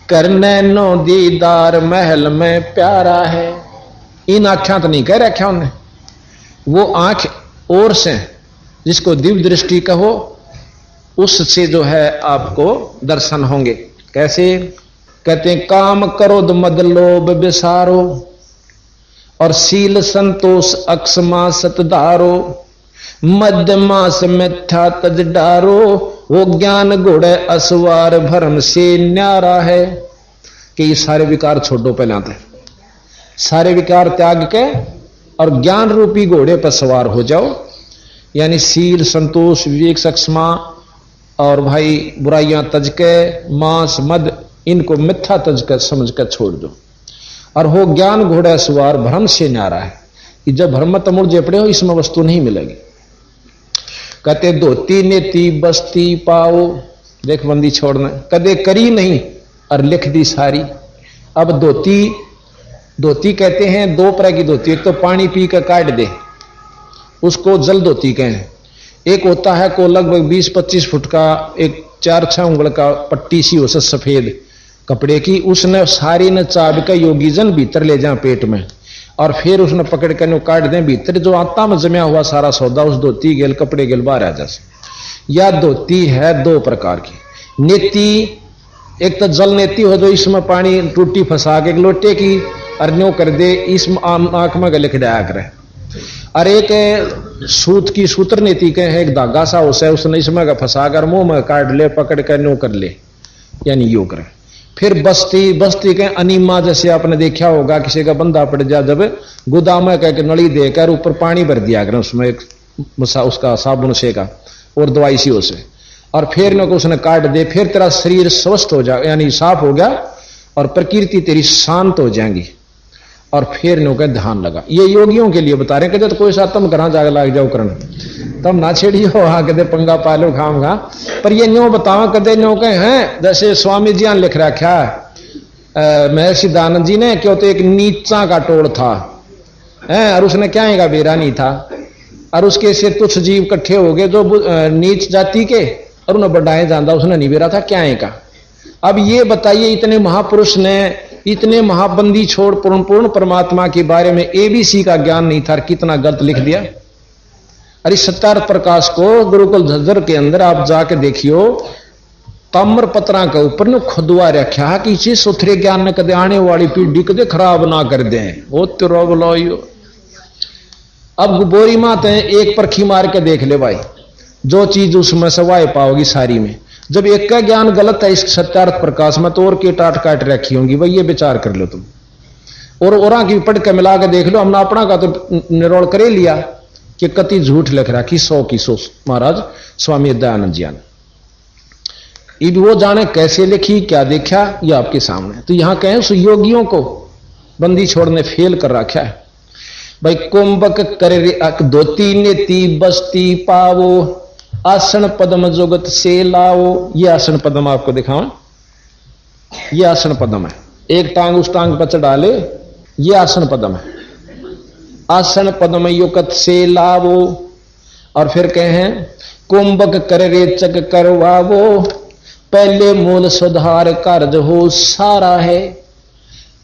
करने नो दीदार महल में प्यारा है। इन आख्या तो नहीं कह रखा उन्हें, वो आंख और से जिसको दिव्य दृष्टि कहो उससे जो है आपको दर्शन होंगे। कैसे? कहते हैं काम क्रोध मद लोभ विसारो और शील संतोष अक्षमा सतधारो, मध्य मास मिथ्या तज डारो, वो ज्ञान गुड़ असवार भरम से न्यारा है। कि ये सारे विकार छोड़ो, पहले आते सारे विकार त्याग के और ज्ञान रूपी घोड़े पर सवार हो जाओ। यानी शील संतोष विवेक सक्षमा और भाई बुराइयां तज के, मांस मद इनको मिथ्या तज कर समझ कर छोड़ दो और हो ज्ञान घोड़ा सवार भ्रम से न्यारा है। कि जब भ्रम में तमुड़ जेपड़े हो इसमें वस्तु नहीं मिलेगी। कहते धोती नेती बस्ती पाओ, देख बंदी छोड़ना कदे करी नहीं और लिख दी सारी। अब धोती कहते हैं दो तरह की धोती, एक तो पानी पी कर काट दे उसको जल धोती कहें, एक होता है को लगभग 20-25 फुट का एक 4-6 उंगल का पट्टी सी हो सफेद कपड़े की, उसने सारी ने चाब का योगी जन भीतर ले जाए पेट में और फिर उसने पकड़ कर काट दें भीतर जो आत्मा में जमा हुआ सारा सौदा उस धोती गेल कपड़े गेल बाहर आ जाए। या धोती है दो प्रकार की, नेती एक तो जल नेती हो जो इसमें पानी टूटी फंसा के लोटे की अरन्यो कर दे, इस आंख में गले खिलाया करे। और एक सूत की सूत्र नीति के है, एक धागा सा होता है उसने इसमें का फंसा कर मुंह में काट ले पकड़ कर नो कर ले, यानी यो करे। फिर बस्ती के अनिमा जैसे आपने देखा होगा किसी का बंदा पड़ जा जब गोदाम में कह के नली देकर ऊपर पानी भर दिया करें उसमें एक उसका साबुन से का और दवाई सी से, और फिर न को उसने काट दे, फिर तेरा शरीर स्वस्थ हो जाए यानी साफ हो गया और प्रकृति तेरी शांत हो जाएंगी और फिर नो का ध्यान लगा। ये योगियों के लिए बता रहे हैं कि जब कोई सा तुम घर जाग लाग जाओ करन तब ना छेड़ियो हाँ कदे पंगा पालो खाम खा, पर ये न्यो बताओ कदे न्यो कहे हैं। जैसे स्वामी जी ने लिख रखा महर्षि दयानंद जी ने क्यों तो एक नीचा का टोल था है और उसने क्या का बेरा नहीं था और उसके से तुच्छ जीव इकट्ठे हो गए जो नीच जाति के और उन्हें बढ़ाए जाता उसने नहीं बेरा था क्या का। अब ये बताइए इतने महापुरुष ने इतने महाबंदी छोड़ पूर्ण परमात्मा के बारे में एबीसी का ज्ञान नहीं था, कितना गलत लिख दिया। अरे सत्यार्थ प्रकाश को गुरुकुल झज्जर के अंदर आप जाके देखियो ताम्र पत्रा के ऊपर ने खुदवा रखा कि इसी सुथरे ज्ञान ने कदे आने वाली पीढ़ी कदे खराब ना कर दे। वो तेरा बोलो अब बोरी मात है एक परखी मार के देख ले भाई, जो चीज उसमें सवाए पाओगी सारी में। जब एक का ज्ञान गलत है इस सत्यार्थ प्रकाश में तो और के टाट काट रखी होंगी भाई, ये विचार कर लो तुम और की पढ़ के मिला के देख लो। हमने अपना का तो निरोड़ करे लिया कि कति झूठ लिख रहा कि 100 की 100 महाराज स्वामी दयानंद जी ने वो जाने कैसे लिखी क्या देखा ये आपके सामने। तो यहां कहें उस योगियों को बंदी छोड़ने फेल कर रखा है भाई। कुंभक कर धोती नेती बस्ती पावो, आसन पद्म जुगत से लाओ। ये आसन पद्म आपको दिखाऊं, ये आसन पद्म है, एक टांग उस टांग पर चढ़ा ले, ये आसन पद्म है। आसन पद्म युगत से लावो और फिर कहें कुंभक कर रेचक करवावो, पहले मूल सुधार कार्य हो सारा है।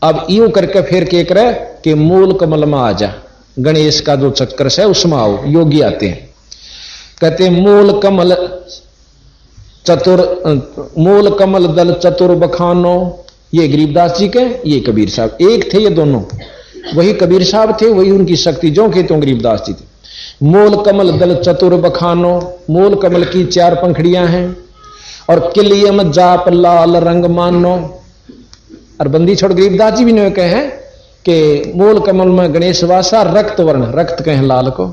अब यूं करके फिर क्या करे कि मूल कमल में आ जा, गणेश का जो चक्कर है उसमें आओ। योगी आते हैं कहते मूल कमल दल चतुर बखानो। ये गरीबदास जी के ये कबीर साहब एक थे, ये दोनों वही कबीर साहब थे, वही उनकी शक्ति जो के तो गरीबदास जी थे। मूल कमल दल चतुर बखानो, मूल कमल की 4 पंखड़ियां हैं और किलियम जाप लाल रंग मानो। और बंदी छोड़ गरीबदास जी भी ने कहे हैं कि मूल कमल में गणेश वासा, रक्त वर्ण रक्त कहें लाल को,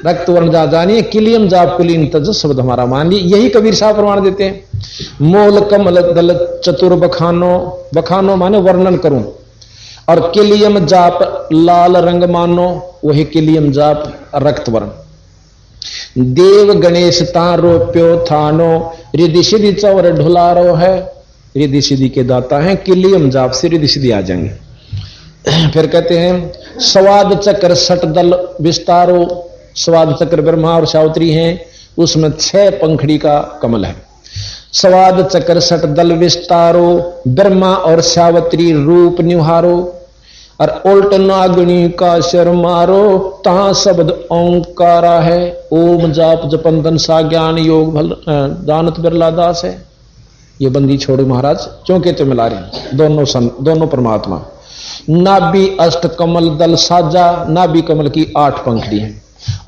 रक्त वर्ण जा जानिए, किलियम जाप कुलीन तज शब्द हमारा मान ली। यही कबीर साहब प्रमाण देते हैं। मूल कमल दल चतुर बखानो, बखानो माने वर्णन करूं, और किलियम जाप लाल रंग मानो, वही किलियम जाप रक्त वर्ण। देव गणेश तारो प्यो थानो, रिद्धि सिद्धि चौर ढुलारो है। रिद्धि सिद्धि के दाता हैं, किलियम जाप से रिद्धि सिद्धि आ जाएंगे। फिर कहते हैं स्वाद चक्र सट दल विस्तारो। स्वाद चक्र ब्रह्मा और सावित्री हैं, उसमें 6 पंखड़ी का कमल है। स्वाद चक्र सट दल विस्तारो, ब्रह्मा और सावित्री रूप निहारो, और उल्ट नागणी का शर मारो, तहां शब्द ओंकारा है। ओम जाप जपंदन सा ज्ञान योग भल जानत बिरला दास है। ये बंदी छोड़ो महाराज, चौके तो मिला रहे दोनों परमात्मा। नाभि अष्ट कमल दल साजा, नाभि कमल की 8 पंखड़ी है,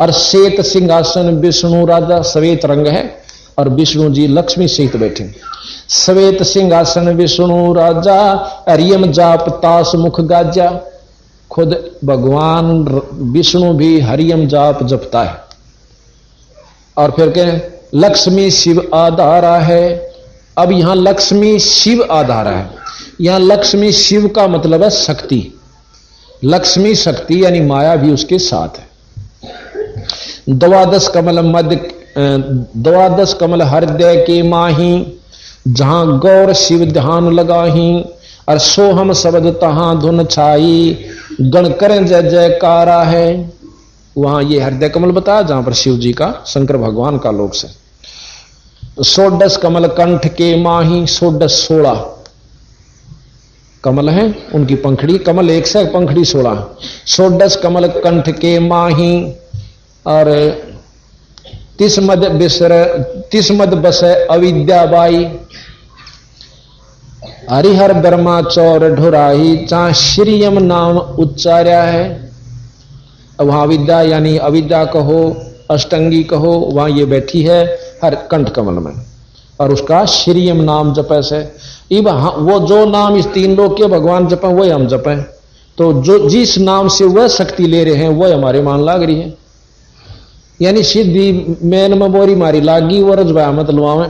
और श्वेत सिंहासन विष्णु राजा, श्वेत रंग है और विष्णु जी लक्ष्मी सहित बैठे। श्वेत सिंहासन विष्णु राजा, हरियम जाप तास मुख गाजा। खुद भगवान विष्णु भी हरियम जाप जपता है। और फिर कहें लक्ष्मी शिव आधारा है। अब यहां लक्ष्मी शिव आधारा है। यहां लक्ष्मी शिव का मतलब है शक्ति, लक्ष्मी शक्ति यानी माया भी उसके साथ है। द्वादश कमल हृदय के माही, जहां गौर शिव ध्यान लगाही, और सोहम शब्द तहां धुन छाई, गण करें जय जयकारा है। वहां ये हृदय कमल बताया जहां पर शिव जी का, शंकर भगवान का लोक से। षोडश कमल कंठ के माही, षोडश 16 कमल हैं, उनकी पंखड़ी, कमल 1 से पंखड़ी 16। षोडश कमल कंठ के माही, और 30 मद बस अविद्याबाई, हरिहर ब्रह्मा चौर ढुराही, जहां श्रीयम नाम उच्चार्या है। अब वहां विद्या यानी अविद्या कहो, अष्टंगी कहो, वहां ये बैठी है हर कंठ कमल में, और उसका श्रीयम नाम जपे से। वो जो नाम इस 3 लोक के भगवान जपें वही हम जपें, तो जो जिस नाम से वह शक्ति ले रहे हैं वह हमारे मान लाग रही है। यानी सिद्धि मैन में बोरी मारी लागी वो रजवाया मत लुआवे,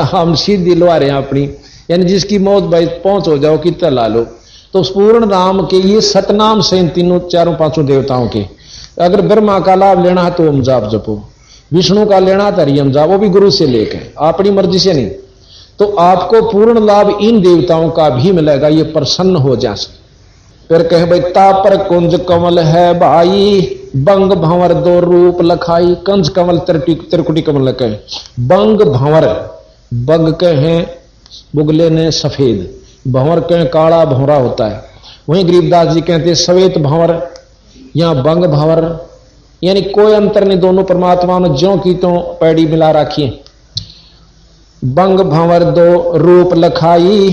हम सिद्धि लुआ रहे हैं अपनी, यानी जिसकी मौत भाई पहुंच हो जाओ कितना ला लो। तो उस पूर्ण नाम के ये सतनाम से इन 3 4 5 देवताओं के, अगर ब्रह्मा का लाभ लेना है तो ओम जाप जपो, विष्णु का लेना है तो हरियम जाप, वो भी गुरु से लेके, अपनी मर्जी से नहीं। तो आपको पूर्ण लाभ इन देवताओं का भी मिलेगा, ये प्रसन्न हो जा। फिर कहे भाई तापर कुंज कमल है भाई, बंग भंवर 2 रूप लखाई। कंज कमल त्रिकुटी कमल कहे, बंग भंवर, बंग कहे बुगले ने सफेद, भंवर कहे काला भंवरा होता है। वहीं गरीबदास जी कहते श्वेत भंवर, यहां बंग भंवर, यानी कोई अंतर नहीं, दोनों परमात्मा ने ज्यों की तो पैड़ी मिला रखी। बंग भंवर 2 रूप लखाई,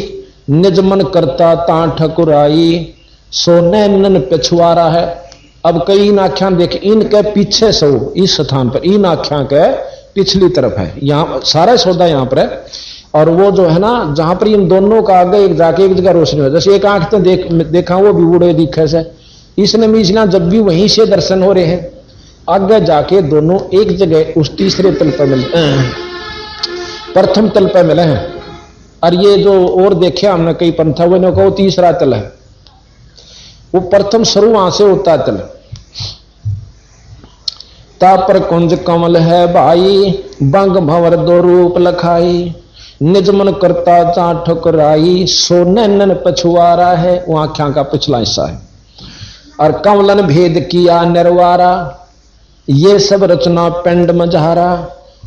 निज मन करता ता ठकुराई, सो नैनन पिछुआरा है। अब कई इन आख्यान देखे, इनके पीछे सो इस स्थान पर, इन आख्यान के पिछली तरफ है, यहां सारा सौदा यहां पर है। और वो जो है ना, जहां पर इन दोनों का आगे एक जाके एक जगह रोशनी हो, जैसे एक आंख तो देखा वो भी बूढ़े दिखे से, इसने मिचना जब भी वहीं से दर्शन हो रहे हैं, आगे जाके दोनों एक जगह उस तीसरे तल पर मिलते हैं, प्रथम तल पर मिले हैं। और ये जो और देखे हमने कई पंथा हुए ने कहो तीसरा तल है, वो प्रथम शुरू वहां से होता तल। तापर कुंज कमल है भाई, बंग भंवर 2 रूप लखाई, निज मन करता चा ठुकराई, सो नैनन पछुआरा है। वो आख्या का पिछला हिस्सा है। और कमलन भेद किया निर्वारा, ये सब रचना पिंड मझारा,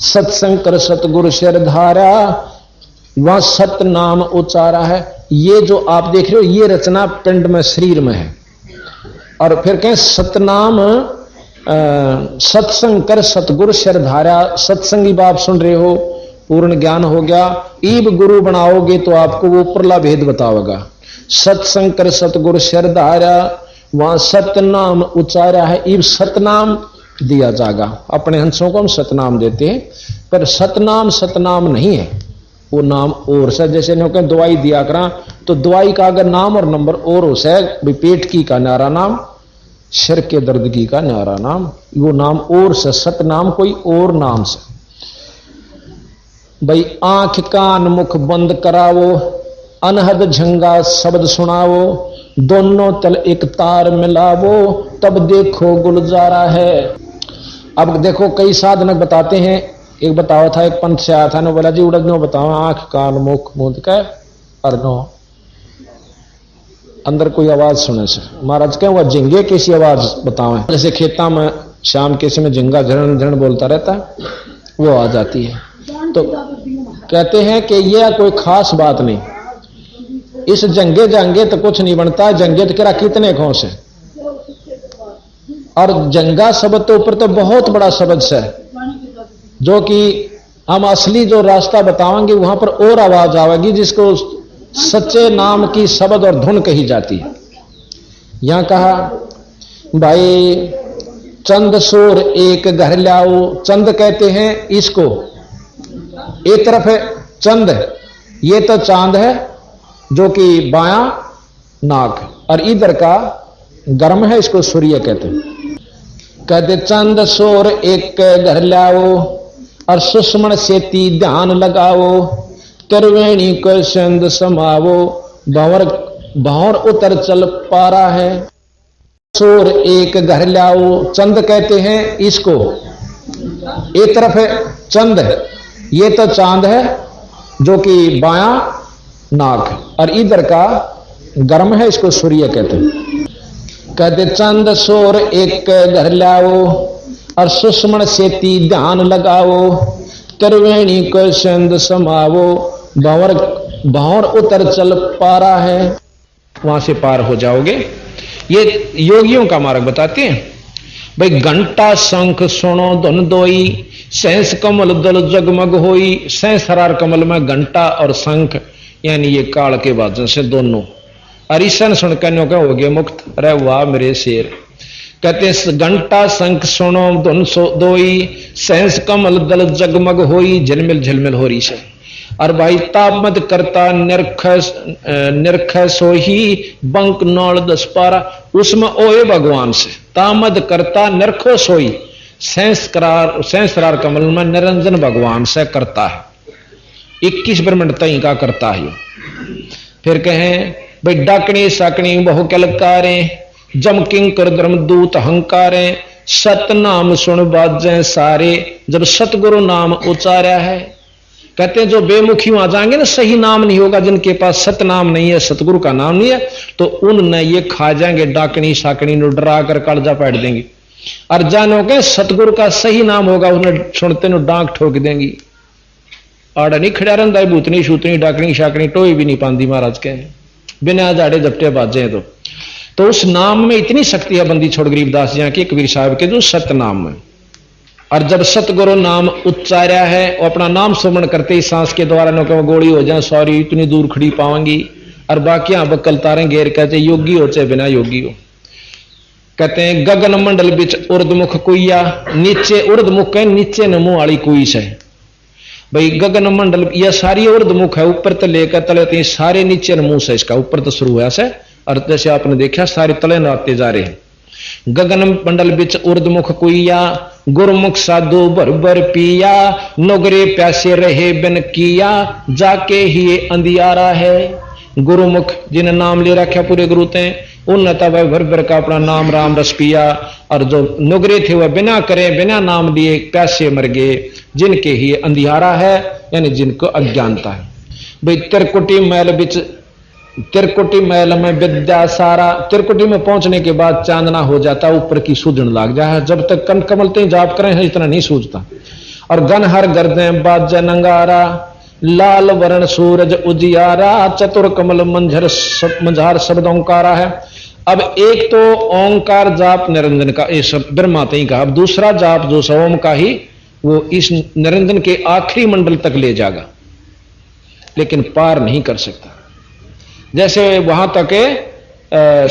सत्संग कर सतगुरु सिर धारा, वहां सत नाम उचारा है। ये जो आप देख रहे हो ये रचना पिंड में शरीर में है। और फिर कहें सतनाम सत्संग कर सतगुरु सिर धारा, सत्संगी बाप सुन रहे हो, पूर्ण ज्ञान हो गया, ईब गुरु बनाओगे तो आपको वो उपरला भेद बताओगा। सत्संग कर सतगुरु सिर धारा, वहां सतनाम उचारा है, ईब सतनाम दिया जाएगा। अपने हंसों को हम सतनाम देते हैं, पर सतनाम सतनाम नहीं है, वो नाम और से। जैसे दवाई दिया करा तो दवाई का अगर नाम और नंबर और हो से, पेट की का न्यारा नाम, सिर के दर्द की का न्यारा नाम, वो नाम और से, सतनाम कोई और नाम से। भाई आंख कान मुख बंद करावो, अनहद झंगा शब्द सुनावो, दोनों तल एक तार मिलावो, तब देखो गुलजारा है। अब देखो कई साधनक बताते हैं, एक बतावा था, एक पंथ से आया था, नो बोला जी उड़द नो बताओ आंख कान मुख मूंद के और नो अंदर कोई आवाज सुने से। महाराज क्या हुआ झिंगे कैसी आवाज बतावे, जैसे खेता में शाम के समय झिंगा झरण झरण बोलता रहता है, वो आ जाती है। तो कहते हैं कि यह कोई खास बात नहीं, इस जंगे जंगे तो कुछ नहीं बनता, जंगे तो करा कितने खोस है। और जंगा शब्द तो ऊपर तो बहुत बड़ा शब्द है, जो कि हम असली जो रास्ता बताएंगे वहां पर और आवाज आवेगी, जिसको सच्चे नाम की शब्द और धुन कही जाती है। यहां कहा भाई चंद सोर एक घर लाओ, चंद कहते हैं इसको, एक तरफ है चंद, ये तो चांद है जो कि बायां नाक, और इधर का गर्म है, इसको सूर्य कहते हैं। कहते चंद सोर एक घर लाओ और सुषमण सेती ध्यान लगाओ, त्रिवेणी को संद समावो, भंवर भंवर उतर चल पारा है। सोर एक घर लाओ, चंद कहते हैं इसको, एक तरफ है चंद, ये तो चांद है जो कि बायां नाक, और इधर का गर्म है, इसको सूर्य कहते हैं। कहते चंद सोर एक घर लाओ और सुषमण सेती ध्यान लगाओ, त्रिवेणी को संद समावो, भंवर भंवर उतर चल पारा है। वहां से पार हो जाओगे। ये योगियों का मार्ग बताते हैं। भाई घंटा शंख सुनो धुन दोई, सहस कमल दल जगमग होई। सहस हरार कमल में घंटा और शंख यानी ये काल के वाजन से दोनों, अरिशन सुन कहने का हो गया मुक्त। अरे वाह मेरे शेर। कहते हैं घंटा शंख सुनो धुन दोई, सहस कमल दल जगमग होई। झिलमिल झिलमिल हो रही से। और भाई तापमद करता निरख सोही, बंक नौल दस पारा। उसमें ओए भगवान से तामद करता निरखो सोई। सहस्रार कमल में निरंजन भगवान से करता है, 21 ब्रह्मंड तई का करता है। फिर कहें भाई डाकनी साकनी बहु कलकारे, जम किंकर धर्म दूत अहंकारे। सत नाम सुन बाजें सारे, जब सतगुरु नाम उचारा है। कहते हैं जो बेमुखी वहां जाएंगे ना, सही नाम नहीं होगा, जिनके पास सत नाम नहीं है, सतगुरु का नाम नहीं है, तो उनने ये खा जाएंगे डाकनी साकनी, नो डरा कर कालजा पैट देंगे। और जानो के सतगुरु का सही नाम होगा, उन्हें सुनते नो डांक ठोक देंगी। आड़ा नहीं खड़ा रहा भूतनी शूतनी डाकनी शाकनी टोई भी नहीं पाती महाराज के, बिना जाड़े जपटे बाजे। तो उस नाम में इतनी शक्ति है, बंदी छोड़ गरीबदास जी के कबीर साहब के, जो सत नाम है। और जब सतगुरु नाम उच्चार्या है, वो अपना नाम सुमरण करते ही सांस के द्वारा नो गोली हो जाए, सॉरी इतनी दूर खड़ी पावेंगी। और बाकी बक्कल तारे घेर कहते योगी हो चाहे बिना योगी हो। कहते हैं गगन मंडल बिच उर्दमुख कुइया, नीचे उर्दमुख है, नीचे नमो वाली कुई से। भाई गगन मंडल यह सारी उर्दमुख है, ऊपर तो लेकर तले तो सारे नीचे नमूह से, इसका ऊपर तो शुरू हुआ से, और जैसे आपने देखा सारे तले नाते जा रहे हैं। गगन मंडल बिच उर्दमुख कुइया, गुरमुख साधु भर भर पिया। नोगरे प्यासे रहे बिन किया, जाके ही अंधियारा है। गुरुमुख जिन्हें नाम ले रखा पूरे गुरु थे, उन भर भर का अपना नाम राम रस पिया। और जो नोगरे थे वह बिना करे बिना नाम लिए प्यासे मर गए, जिनके ही अंधियारा है, यानी जिनको अज्ञानता है। भाई त्रिकुटी मैल बिच, त्रिकुटी मैल में विद्या सारा। त्रिकुटी में पहुंचने के बाद चांदना हो जाता, ऊपर की सूझन लग जाए। जब तक कन कमलते जाप करें इतना नहीं सूझता। और गन हर गर्दे बाज नंगारा, लाल वर्ण सूरज उजियारा। चतुर कमल मंझार शब्द ओंकारा है। अब एक तो ओंकार जाप निरंजन का, ये सब ब्रह्माते ही का। अब दूसरा जाप जो सोम का ही, वो इस निरंजन के आखिरी मंडल तक ले जाएगा, लेकिन पार नहीं कर सकता। जैसे वहां तक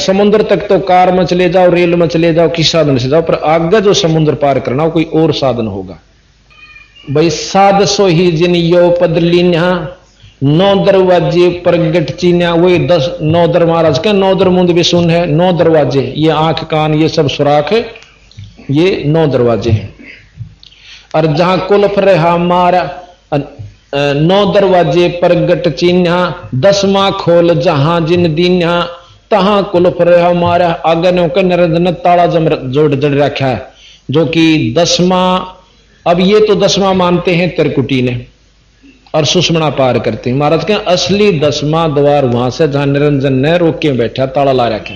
समुद्र तक तो कार में चले जाओ, रेल में चले जाओ, किस साधन से जाओ, पर आगे जो समुद्र पार करना, कोई और साधन होगा। भाई साध सो ही जिन यो पद लीन्या, 9 दरवाजे प्रगट चीन्या। वही 9 दर महाराज के 9 दर मुंद भी सुन है, 9 दरवाजे, ये आंख कान ये सब सुराख है, ये 9 दरवाजे हैं। और जहां कुलफ रहा मारा, 9 दरवाजे प्रगट चिन्हा। 10वां खोल जहां जिन दीन्हा, तहां कुलफ रहा मारा। आगे ने निरंजन ताला जोड़ जड़ रखा है, जो कि 10वां। अब ये तो 10वां मानते हैं त्रिकुटी ने, और सुषमणा पार करते हैं। महाराज के असली 10वां द्वार वहां से जहां निरंजन ने रोक के बैठा, ताला ला रखा,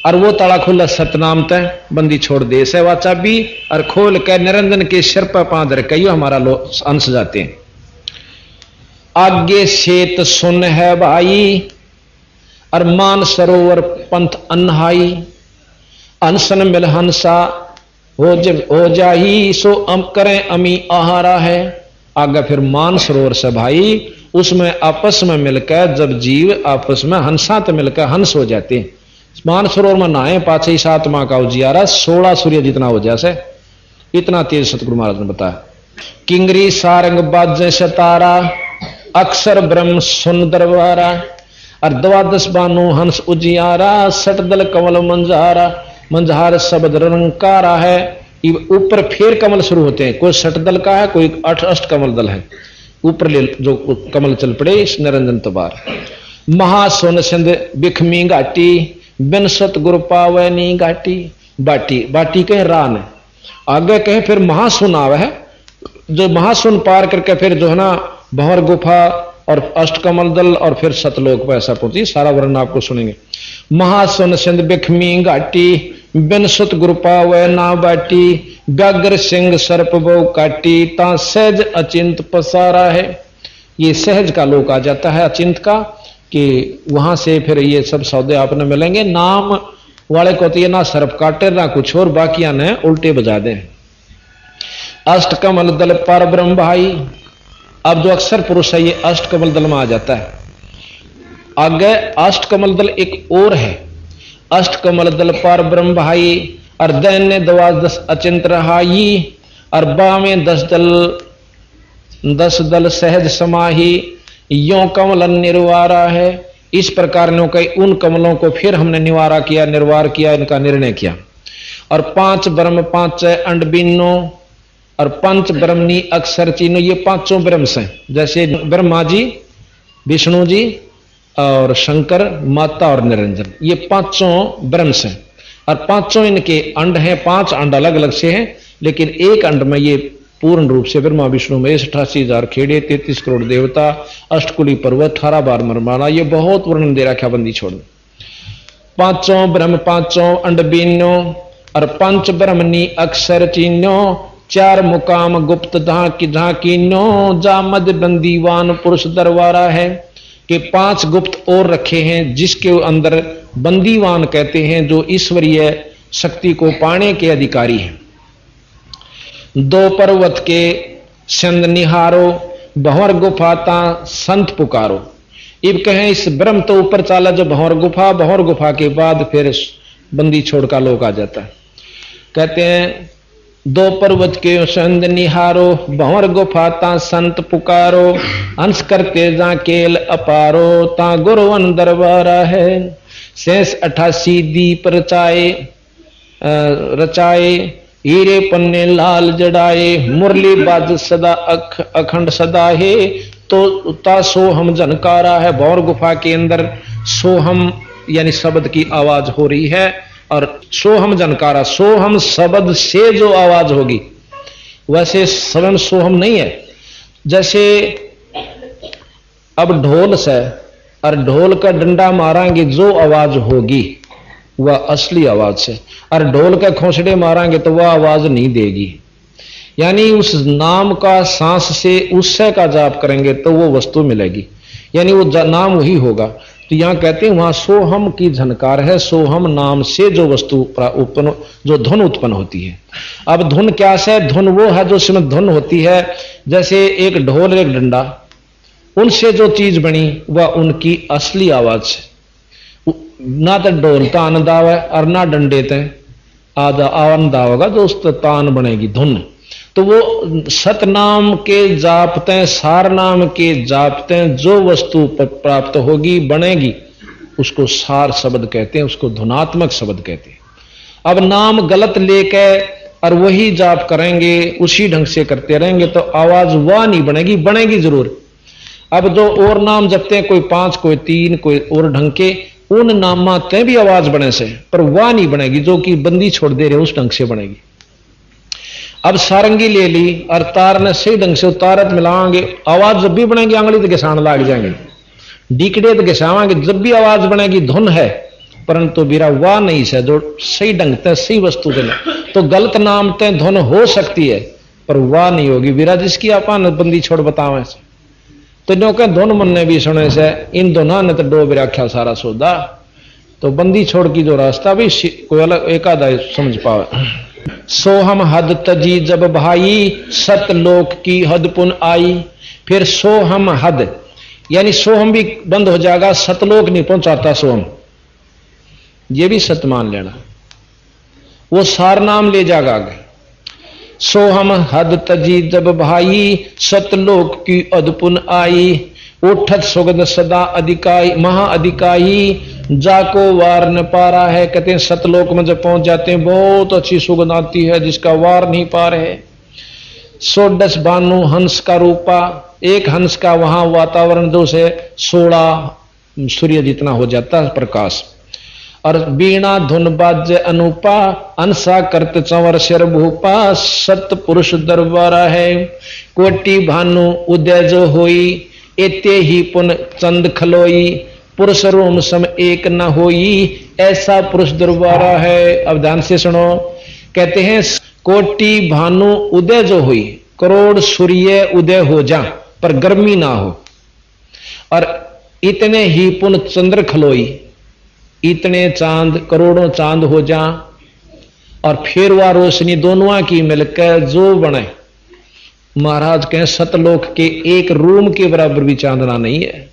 और वो ताला खुला सतनाम तय बंदी छोड़ दे से वा चाबी, और खोल के निरंजन के सिर पर पांच रखे, हमारा अंश जाते हैं। आगे सेत सुन है भाई, और मान सरोवर पंथ अनहाई। अनसन मिल हंसा हो जाही, सो करें अमी आहारा है। आगे फिर मान सरोवर से भाई, उसमें आपस में मिलकर जब जीव आपस में हंसा तो मिलकर हंस हो जाते हैं। मान सरोवर में नहाए पाछे ही 7 माह का उजियारा 16 सूर्य जितना हो जैसे, इतना तेज सतगुरु महाराज ने बताया। किंगरी सारंग बाजे सतारा, अक्षर ब्रह्म सुन दरबारा, और 12 बानु हंस उजियारा, सटदल कमल मंझारा। मंझार शब्द रंकारा है। ऊपर फिर कमल शुरू होते हैं, कोई सटदल का है, कोई अष्ट कमल दल है। ऊपर ले जो कमल चल पड़े इस निरंजन तबार। महासोन सिंध बिखमी घाटी, बिन सतगुरु पावे नी घाटी। बाटी बाटी कहे रान है, आगे कहे फिर महासुन आवे है। जो महासुन पार करके फिर जो है ना भंवर गुफा और अष्टकमल दल और फिर सतलोक पर ऐसा पहुंची। सारा वर्णन आपको सुनेंगे। महासुन सिंध बिखमी घाटी, बिन सतगुरु पावे ना बाटी। व्याघ्र सिंह सर्प बहु काटी, ता सहज अचिंत पसारा है। ये सहज का लोक आ जाता है, अचिंत का, कि वहां से फिर ये सब सौदे आपने मिलेंगे। नाम वाले को तो ये ना सर्प काटे ना कुछ और, बाकिया ने उल्टे बजा दे। अष्टकमल दल पर ब्रह्म भाई। अब जो अक्षर पुरुष है ये अष्टकमल दल में आ जाता है। आगे अष्टकमल दल एक और है। अष्टकमल दल पर ब्रह्म भाई, और दैन्य 10 अचिंत रहाई, और बामे 10 दल सहज समाही। यो कमल निर्वारा है। इस प्रकार ने कई उन कमलों को फिर हमने निवारा किया, निर्वार किया, इनका निर्णय किया। और 5 ब्रह्म 5 अंड बिन्नो, और 5 ब्रह्मनी अक्षर चिन्हो। ये 5 ब्रह्म हैं, जैसे ब्रह्मा जी, विष्णु जी और शंकर, माता और निरंजन। ये 5 ब्रह्म हैं, और 5 इनके अंड हैं। 5 अंड अलग अलग से हैं, लेकिन एक अंड में ये पूर्ण रूप से ब्रह्मा विष्णु महेश 88,000 खेड़े, 33 करोड़ देवता, अष्टकुली पर्वत, 18 बार मरमाना। ये बहुत वर्णन दे रखा बंदी छोड़। 5 ब्रह्म 5 अंड बीनो, और 5 ब्रह्मनी अक्षर चिन्हो। 4 मुकाम गुप्त झाकीनो, जामद बंदीवान पुरुष दरबारा है। कि 5 गुप्त और रखे हैं, जिसके अंदर बंदीवान कहते हैं, जो ईश्वरीय शक्ति को पाने के अधिकारी हैं। 2 पर्वत के संद निहारो, भंवर गुफा ता संत पुकारो। इब कहें इस ब्रह्म तो ऊपर चाला जो भंवर गुफा के बाद फिर बंदी छोड़ का लोक आ जाता है। कहते हैं 2 पर्वत के संद निहारो, भंवर गुफा ता संत पुकारो। अंश करते जा केल अपारो, ता गुरुवन दरबारा है। शेष 88 दीप रचाए, हीरे पन्ने लाल जड़ाए। मुरली बाज सदा अखंड सदा है, तो ता सोहम झनकारा है। भंवर गुफा के अंदर सोहम यानी शब्द की आवाज हो रही है, और सोहम जनकारा, सोहम शब्द से जो आवाज होगी, वैसे स्वयं सोहम नहीं है। जैसे अब ढोल से और ढोल का डंडा मारांगे जो आवाज होगी वह असली आवाज है, और ढोल के खोसड़े मारांगे तो वह आवाज नहीं देगी। यानी उस नाम का सांस से उससे का जाप करेंगे तो वो वस्तु मिलेगी, यानी वो नाम वही होगा। तो यहां कहते हैं वहां सोहम की झनकार है। सोहम नाम से जो वस्तु उत्पन्न, जो धुन उत्पन्न होती है। अब धुन क्या है? धुन वो है जो उसमें धुन होती है, जैसे एक ढोल एक डंडा, उनसे जो चीज बनी वह उनकी असली आवाज है। ना तो ढोल तान दाव है और ना डंडे ते आधा आवन दावेगा, जो उस तान बनेगी धुन। तो वो सतनाम के जापते, सार नाम के जापते जो वस्तु प्राप्त होगी बनेगी, उसको सार शब्द कहते हैं, उसको धुनात्मक शब्द कहते हैं। अब नाम गलत लेके और वही जाप करेंगे, उसी ढंग से करते रहेंगे तो आवाज वह नहीं बनेगी, बनेगी जरूर। अब जो और नाम जपते हैं, कोई 5 कोई 3 कोई और ढंग के, उन नामाते भी आवाज बने से, पर वह नहीं बनेगी जो कि बंदी छोड़ दे रहे उस ढंग से बनेगी। अब सारंगी ले ली और तार ने सही ढंग से उतारत मिलाएंगे, आवाज जब भी बनेगी आंगली तो घिसाने लाग जाएंगे, डीकड़े तो घिसावांगे, जब भी आवाज बनेगी धुन है, परंतु बिरा वाह नहीं है जो सही ढंग से सही वस्तु के। तो गलत नाम ते धुन हो सकती है पर वाह नहीं होगी बिरा, जिसकी अपन बंदी छोड़ बतावे। तो जो कह दोनों मन ने भी सुने से इन दोनों ने तो डोब रखा सारा सौदा। तो बंदी छोड़ की जो रास्ता भी कोई अलग एक आधा समझ पावे। सो हम हद तजी जब भाई सतलोक की हद पुन आई। फिर सो हम हद यानी सो हम भी बंद हो जाएगा, सतलोक नहीं पहुंचाता सो हम, ये भी सत मान लेना, वो सार नाम ले जाएगा आगे। सो हम हद तजी जब भाई सतलोक की अदपुन आई। उठत सुगंध सदा अधिकाई महा अधिकाई जाको वार न पा रहा है। कहते हैं सतलोक में जब पहुंच जाते हैं बहुत अच्छी सुगंध आती है जिसका वार नहीं पा रहे। सोडस भानु हंस का रूपा, एक हंस का वहां वातावरण जो से 16 सूर्य जितना हो जाता है प्रकाश। और बीणा धुन बाज्य अनुपा अंसा करत चंवर सिर भूपा। सत पुरुष दरबारा है कोटि भानु उदय जो होई। एते ही पुन चंद खलोई पुरुष रोम सम एक न होई। ऐसा पुरुष दरबारा है। अब ध्यान से सुनो, कहते हैं कोटि भानु उदय जो हुई, करोड़ सूर्य उदय हो जा पर गर्मी ना हो। और इतने ही पुन चंद्र खलोई, इतने चांद करोड़ों चांद हो जा। और फिर वह रोशनी दोनों की मिलकर जो बने। महाराज कहें सतलोक के एक रूम के बराबर भी चांदना नहीं है।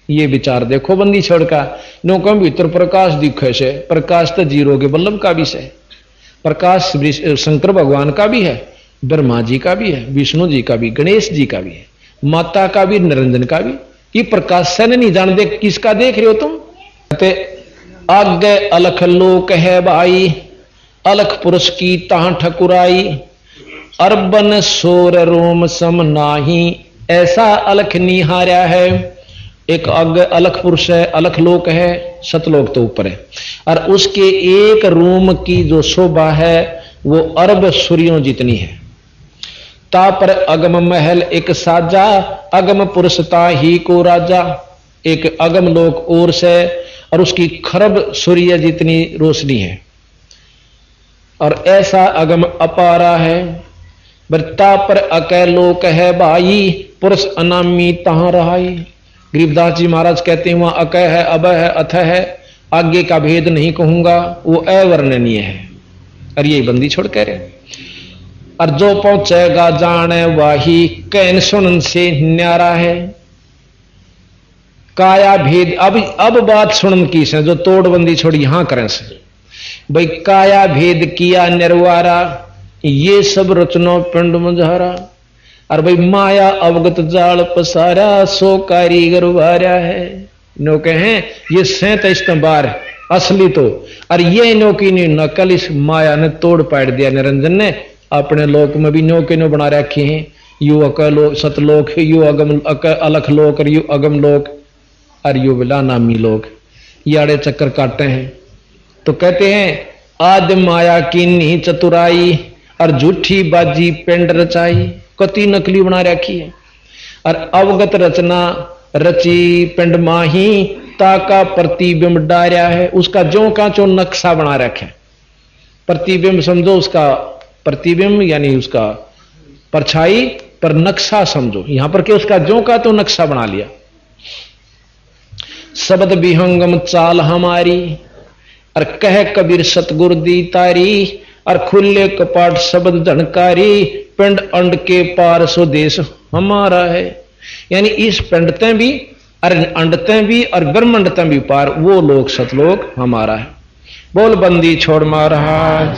ये विचार देखो बंदी छोड़ का नौकम भीतर प्रकाश दिखे से। प्रकाश तो जीरो के बल्लभ का भी है, प्रकाश शंकर भगवान का भी है, ब्रह्मा जी का भी है, विष्णु जी का भी, गणेश जी का भी है, माता का भी, निरंजन का भी। ये प्रकाश से नहीं जान दे किसका देख रहे हो तुम। कहते आगे अलख लोक है भाई अलख पुरुष की ताह ठकुराई। अरबन सोर रोम सम नाही ऐसा अलख निहारा है। एक आगे अलख पुरुष है, अलख लोक है, सतलोक तो ऊपर है। और उसके एक रूम की जो शोभा है वो अरब सूर्यों जितनी है। ता पर अगम महल एक साजा अगम पुरुषता ही को राजा। एक अगम लोक और से और उसकी खरब सूर्य जितनी रोशनी है। और ऐसा अगम अपारा है। बरता पर अकै लोक है भाई पुरुष अनामी तहां रहाई। गरीबदास जी महाराज कहते हैं वहां अकै है, अभय है, अथ है, आगे का भेद नहीं कहूंगा, वो अवर्णनीय है। और यही बंदी छोड़ कह रहे। और जो पहुंचेगा जाने वाही कैन सुन से न्यारा है। काया भेद अब बात सुनन की से जो तोड़बंदी छोड़ी यहां करें से भाई काया भेद किया निर्वारा ये सब रचनो पिंड मुझारा। और भाई माया अवगत जाल पसारा सो कारीगर वारा है। नो कहें ये 37 स्तंभार असली तो और ये नो की नकल इस माया ने तोड़ पाड़ दिया। निरंजन ने अपने लोक में भी नो के नो बना रखे हैं। यू अकलो सतलोक यू अगम अलख लोक और यू अगम लोक और यू बिला नामी लोक ये आड़े चक्कर काटते हैं। तो कहते हैं आद माया की नी चतुराई और झूठी बाजी पेंड रचाई। कति नकली बना रखी है। और अवगत रचना रची पिंड माही ताका प्रतिबिंब डारा है। उसका जो का जो नक्शा बना रखे। प्रतिबिंब समझो, उसका प्रतिबिंब यानी उसका परछाई पर नक्शा समझो। यहां पर के उसका जो का तो नक्शा बना लिया। शब्द विहंगम चाल हमारी और कह कबीर सतगुरु दी तारी। और खुले कपाट शब्द धनकारी पिंड अंड के पार स्वदेश हमारा है। यानी इस पिंडते भी और अंडते भी और ब्रह्मंडते भी पार वो लोक सतलोक हमारा है। बोल बंदी छोड़ महाराज।